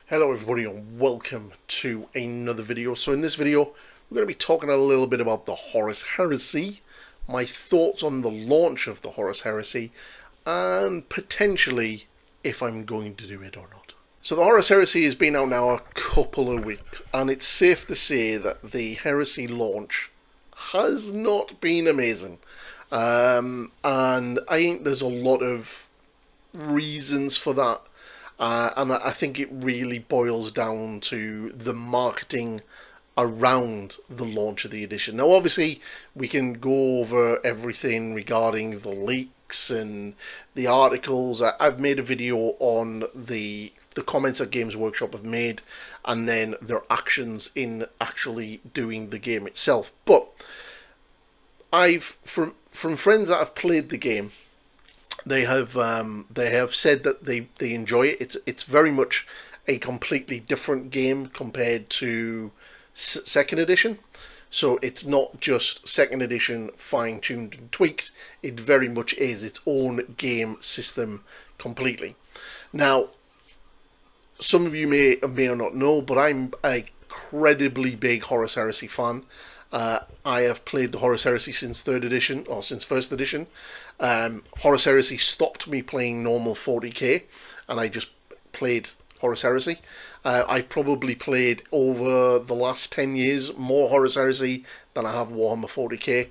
Hello everybody and welcome to another video. So in this video we're going to be talking a little bit about the Horus Heresy, my thoughts on the launch of the Horus Heresy, and potentially if I'm going to do it or not. So the Horus Heresy has been out now a couple of weeks, and it's safe to say that the Heresy launch has not been amazing. And I think there's a lot of reasons for that. And I think it really boils down to the marketing around the launch of the edition. Now, obviously, we can go over everything regarding the leaks and the articles. I've made a video on the comments that Games Workshop have made, and then their actions in actually doing the game itself. But from friends that have played the game, they have said that they enjoy it. It's very much a completely different game compared to second edition. So it's not just second edition fine-tuned and tweaked. It very much is its own game system completely. Now, some of you may or may not know, but I'm an incredibly big Horus Heresy fan. I have played the Horus Heresy since third edition, or since first edition. Horus Heresy stopped me playing normal 40k, and I just played Horus Heresy. I've probably played over the last 10 years more Horus Heresy than I have Warhammer 40k.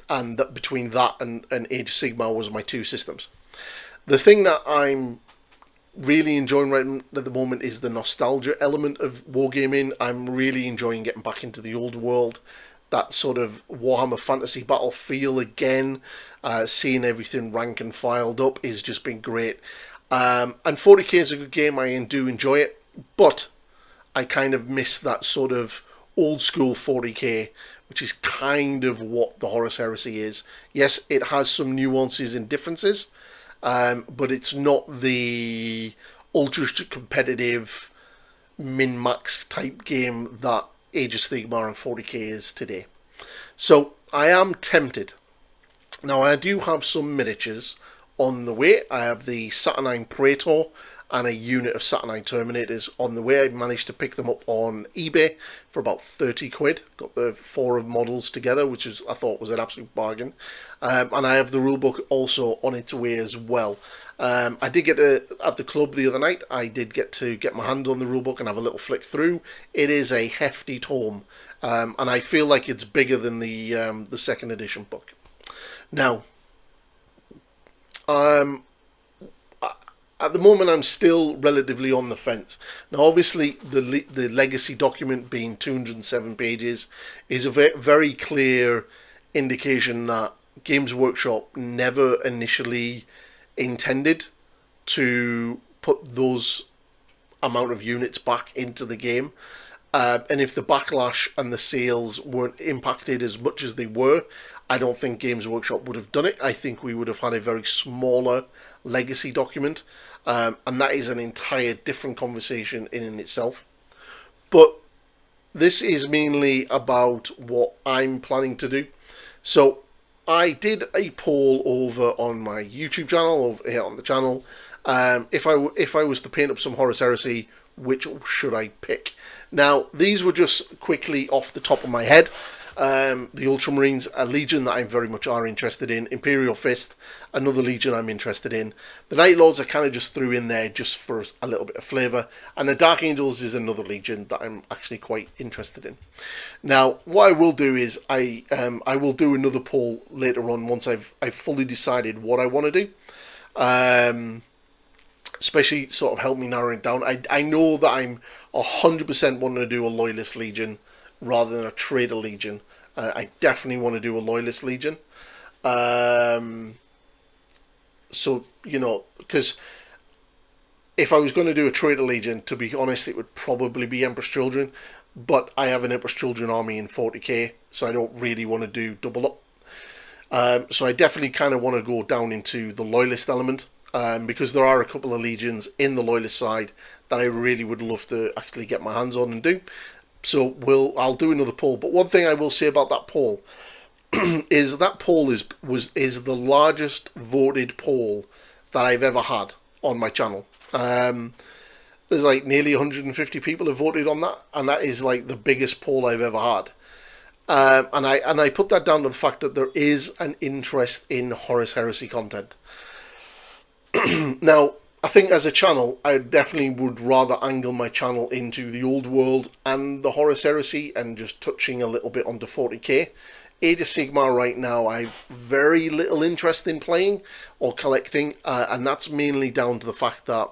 And that between that and Age of Sigmar was my two systems. The thing that I'm really enjoying right at the moment is the nostalgia element of wargaming. I'm really enjoying getting back into the old world, that sort of Warhammer Fantasy Battle feel again. Seeing everything rank and filed up has just been great. And 40k is a good game, I do enjoy it, but I kind of miss that sort of old school 40k, which is kind of what the Horus Heresy is. Yes, it has some nuances and differences, but it's not the ultra competitive min-max type game that Age of Sigmar and 40k is today. So I am tempted. Now I do have some miniatures on the way. I have the Saturnine Praetor and a unit of Saturnine Terminators on the way. I managed to pick them up on eBay for about 30 quid. Got the 4 models together, which I thought was an absolute bargain. And I have the rulebook also on its way as well. I did get at the club the other night. I did get to get my hand on the rulebook and have a little flick through. It is a hefty tome, and I feel like it's bigger than the second edition book. Now, at the moment, I'm still relatively on the fence. Now, obviously, the legacy document being 207 pages is a very clear indication that Games Workshop never initially intended to put those amount of units back into the game. And if the backlash and the sales weren't impacted as much as they were, I don't think Games Workshop would have done it. I think we would have had a very smaller legacy document. And that is an entire different conversation in itself. But this is mainly about what I'm planning to do. So I did a poll over on my YouTube channel, over here on the channel. If I was to paint up some Horus Heresy, which should I pick? Now, these were just quickly off the top of my head. The Ultramarines, a legion that I'm very much interested in. Imperial Fist, another legion I'm interested in. The Night Lords I kind of just threw in there just for a little bit of flavour. And the Dark Angels is another legion that I'm actually quite interested in. Now, what I will do is I will do another poll later on once I've fully decided what I want to do. Especially sort of help me narrow it down. I know that I'm 100% wanting to do a Loyalist Legion rather than a Traitor Legion. I definitely want to do a Loyalist Legion. So, you know, because if I was going to do a Traitor Legion, to be honest, it would probably be Emperor's Children. But I have an Emperor's Children army in 40k, so I don't really want to do double up. So I definitely kind of want to go down into the Loyalist element. Because there are a couple of legions in the Loyalist side that I really would love to actually get my hands on and do. So I'll do another poll. But one thing I will say about that poll is that poll is the largest voted poll that I've ever had on my channel. There's like nearly 150 people have voted on that, and that is like the biggest poll I've ever had. And I put that down to the fact that there is an interest in Horus Heresy content. Now, I think as a channel, I definitely would rather angle my channel into the old world and the Horus Heresy and just touching a little bit onto 40k. Age of Sigmar right now, I've very little interest in playing or collecting, and that's mainly down to the fact that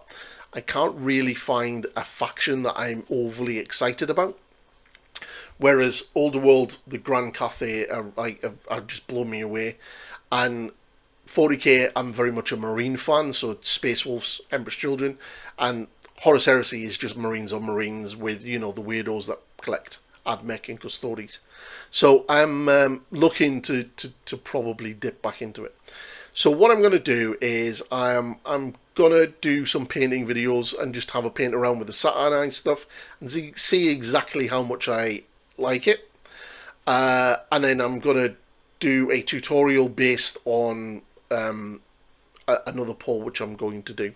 I can't really find a faction that I'm overly excited about. Whereas Older World, the Grand Cathay are just blow me away, and 40k, I'm very much a Marine fan, so it's Space Wolves, Emperor's Children, and Horus Heresy is just Marines on Marines with, you know, the weirdos that collect Admech and Custodes. So I'm looking to probably dip back into it. So what I'm going to do is I'm going to do some painting videos and just have a paint around with the Saturnine stuff and see exactly how much I like it. And then I'm going to do a tutorial based on another poll which I'm going to do,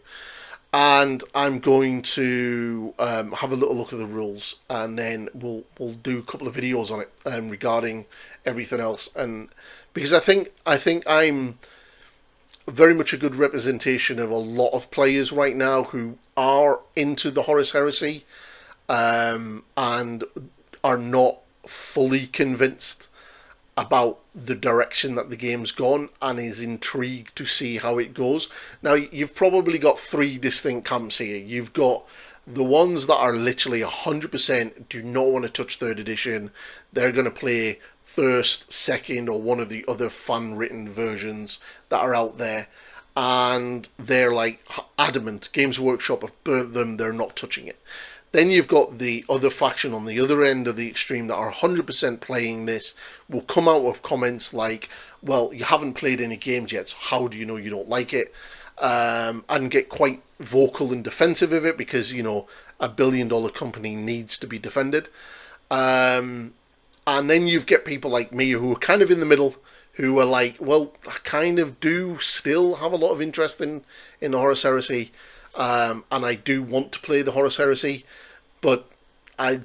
and I'm going to have a little look at the rules, and then we'll do a couple of videos on it regarding everything else. And because I think I'm very much a good representation of a lot of players right now who are into the Horus Heresy and are not fully convinced about the direction that the game's gone and is intrigued to see how it goes. Now, you've probably got three distinct camps here. You've got the ones that are literally 100% do not want to touch 3rd edition. They're going to play 1st, 2nd, or one of the other fan-written versions that are out there. And they're like adamant. Games Workshop have burnt them. They're not touching it. Then you've got the other faction on the other end of the extreme that are 100% playing this, will come out with comments like, well, you haven't played any games yet, so how do you know you don't like it? And get quite vocal and defensive of it because, you know, $1 billion company needs to be defended. And then you get people like me who are kind of in the middle, who are like, well, I kind of do still have a lot of interest in the Horus Heresy, and I do want to play the Horus Heresy, but I'm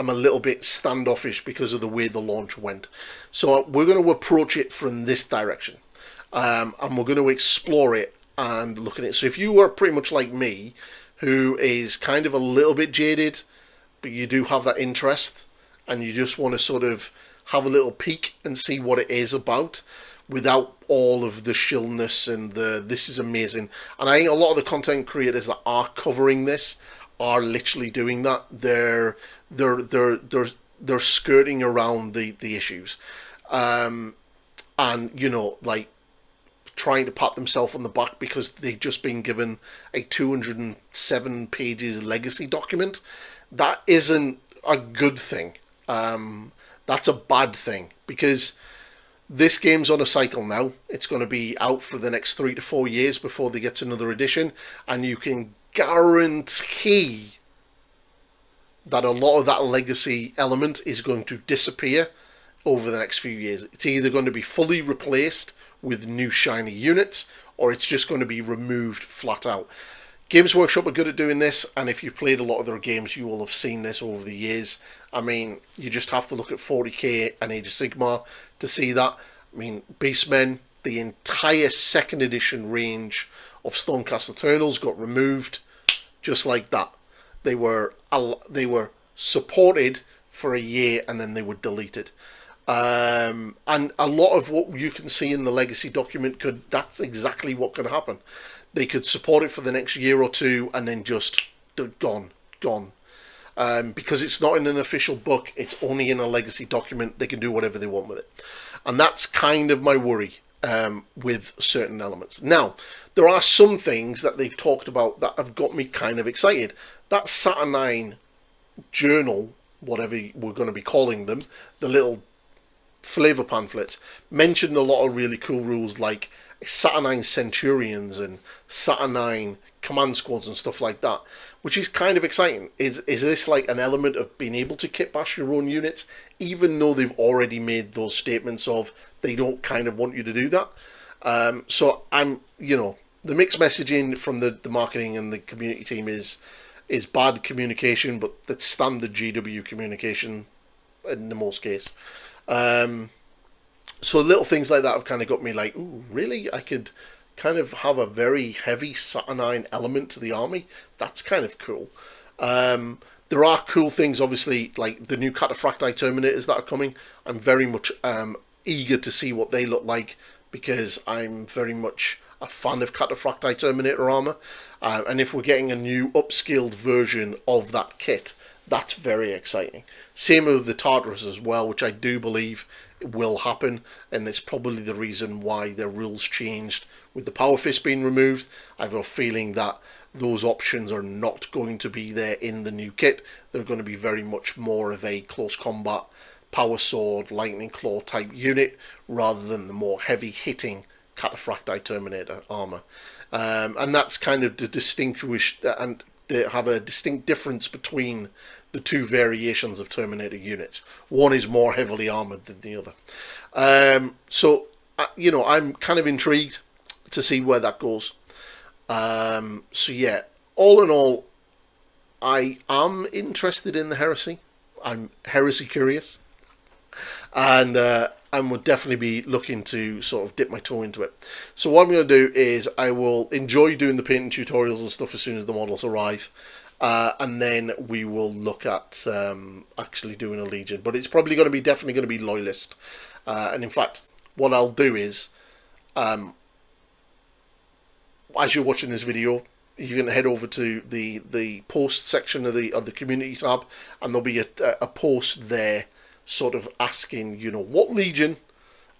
a little bit standoffish because of the way the launch went. So we're going to approach it from this direction, and we're going to explore it and look at it. So if you are pretty much like me, who is kind of a little bit jaded, but you do have that interest, and you just want to sort of have a little peek and see what it is about, without all of the shillness and this is amazing. And I think a lot of the content creators that are covering this are literally doing that. They're skirting around the issues, and, you know, like trying to pat themselves on the back because they've just been given a 207 pages legacy document. That isn't a good thing. That's a bad thing, because this game's on a cycle now. It's going to be out for the next 3 to 4 years before they get to another edition, and you can guarantee that a lot of that legacy element is going to disappear over the next few years. It's either going to be fully replaced with new shiny units, or it's just going to be removed flat out. Games Workshop are good at doing this, and if you've played a lot of their games, you will have seen this over the years. I mean, you just have to look at 40k and Age of Sigmar to see that. I mean, Beastmen, the entire 2nd edition range of Stormcast Eternals got removed just like that. They were supported for a year and then they were deleted. And a lot of what you can see in the legacy document that's exactly what could happen. They could support it for the next year or two and then just gone. Because it's not in an official book, it's only in a legacy document, they can do whatever they want with it. And that's kind of my worry with certain elements. Now, there are some things that they've talked about that have got me kind of excited. That Saturnine journal, whatever we're going to be calling them, the little flavor pamphlets, mentioned a lot of really cool rules like Saturnine Centurions and Saturnine command squads and stuff like that, which is kind of exciting. Is this like an element of being able to kit bash your own units, even though they've already made those statements of they don't kind of want you to do that. So I'm, the mixed messaging from the marketing and the community team is bad communication, but that's standard GW communication in the most case. So little things like that have kind of got me like, ooh, really? I could kind of have a very heavy Saturnine element to the army. That's kind of cool. There are cool things, obviously, like the new Cataphracti Terminators that are coming. I'm very much eager to see what they look like, because I'm very much a fan of Cataphracti Terminator armor. And if we're getting a new upscaled version of that kit, that's very exciting. Same with the Tartarus as well, which I do believe will happen, and it's probably the reason why their rules changed with the Power Fist being removed. I have a feeling that those options are not going to be there in the new kit. They're going to be very much more of a close combat, power sword, lightning claw type unit, rather than the more heavy hitting Cataphracti Terminator armor. And that's kind of the distinguish and to have a distinct difference between the two variations of Terminator units. One is more heavily armored than the other. So I'm kind of intrigued to see where that goes. So yeah, all in all, I am interested in the Heresy. I'm Heresy curious, and I would definitely be looking to sort of dip my toe into it. So what I'm going to do is I will enjoy doing the painting tutorials and stuff as soon as the models arrive, and then we will look at actually doing a Legion. But it's probably going to be definitely going to be Loyalist. And in fact, what I'll do is, as you're watching this video, you're going to head over to the post section of the community tab, and there'll be a post there sort of asking, what Legion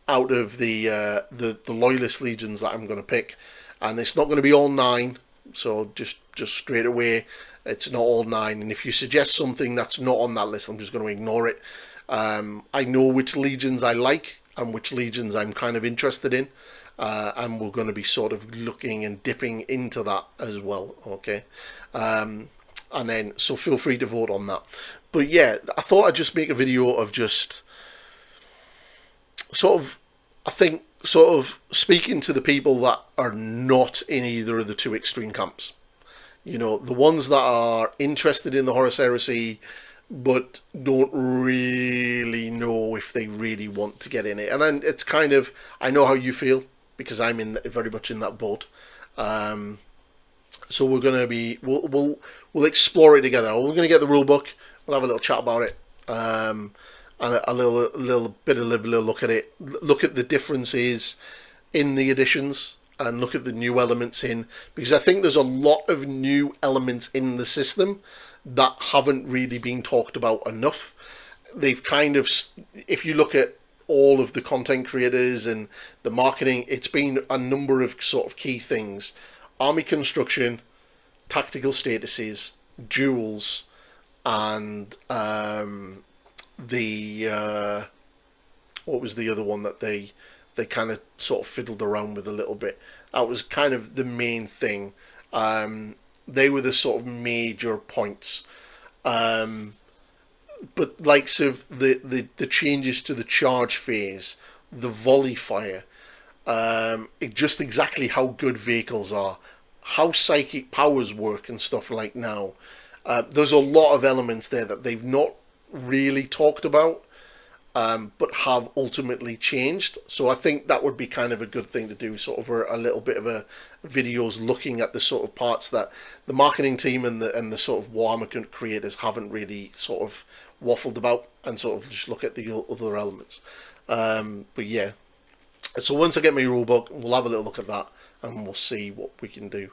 out of the Loyalist Legions that I'm going to pick. And it's not going to be all 9, so just straight away, it's not all 9. And if you suggest something that's not on that list, I'm just going to ignore it. I know which Legions I like and which Legions I'm kind of interested in. And we're going to be sort of looking and dipping into that as well, okay? And then, so feel free to vote on that. But yeah, I thought I'd just make a video of just sort of speaking to the people that are not in either of the two extreme camps. The ones that are interested in the Horus Heresy but don't really know if they really want to get in it. And it's kind of, I know how you feel, because I'm very much in that boat. So we're going to be, we'll explore it together. We're going to get the rule book. We'll have a little chat about it, and a little bit of a little look at it. Look at the differences in the editions, and look at the new elements in, because I think there's a lot of new elements in the system that haven't really been talked about enough. They've kind of, if you look at all of the content creators and the marketing, it's been a number of sort of key things: army construction, tactical statuses, duels, and what was the other one that they kind of sort of fiddled around with a little bit? That was kind of the main thing. They were the sort of major points. But likes of the changes to the charge phase, the volley fire, just exactly how good vehicles are, how psychic powers work and stuff like now. There's a lot of elements there that they've not really talked about, but have ultimately changed. So I think that would be kind of a good thing to do, sort of a little bit of a videos looking at the sort of parts that the marketing team and the sort of Warhammer creators haven't really sort of waffled about, and sort of just look at the other elements. But yeah, so once I get my rulebook, we'll have a little look at that and we'll see what we can do.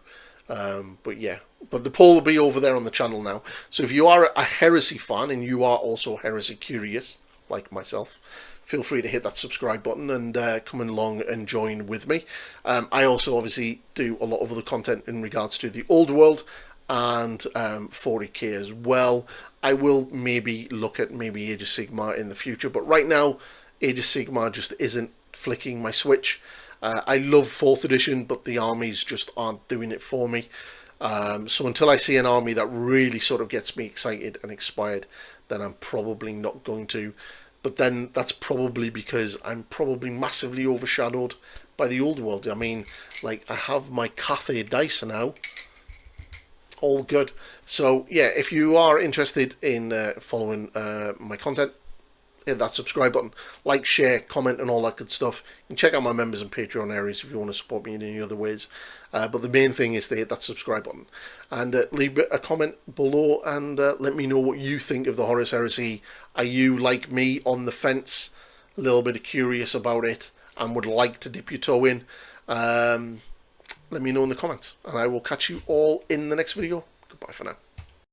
But yeah, but the poll will be over there on the channel now. So if you are a Heresy fan and you are also Heresy curious, like myself, feel free to hit that subscribe button and come along and join with me. I also obviously do a lot of other content in regards to the old world and 40k as well. I will maybe look at maybe Age of Sigmar in the future, but right now Age of Sigmar just isn't flicking my switch. I love 4th edition, but the armies just aren't doing it for me. So until I see an army that really sort of gets me excited and inspired, then I'm probably not going to But then that's probably because I'm probably massively overshadowed by the old world. I mean, like, I have my Cathay dice now. All good. So, yeah, if you are interested in following my content, hit that subscribe button, like, share, comment, and all that good stuff. You can check out my members and Patreon areas if you want to support me in any other ways. But the main thing is to hit that subscribe button and leave a comment below and let me know what you think of the Horus Heresy. Are you like me on the fence, a little bit curious about it, and would like to dip your toe in? Let me know in the comments, and I will catch you all in the next video. Goodbye for now.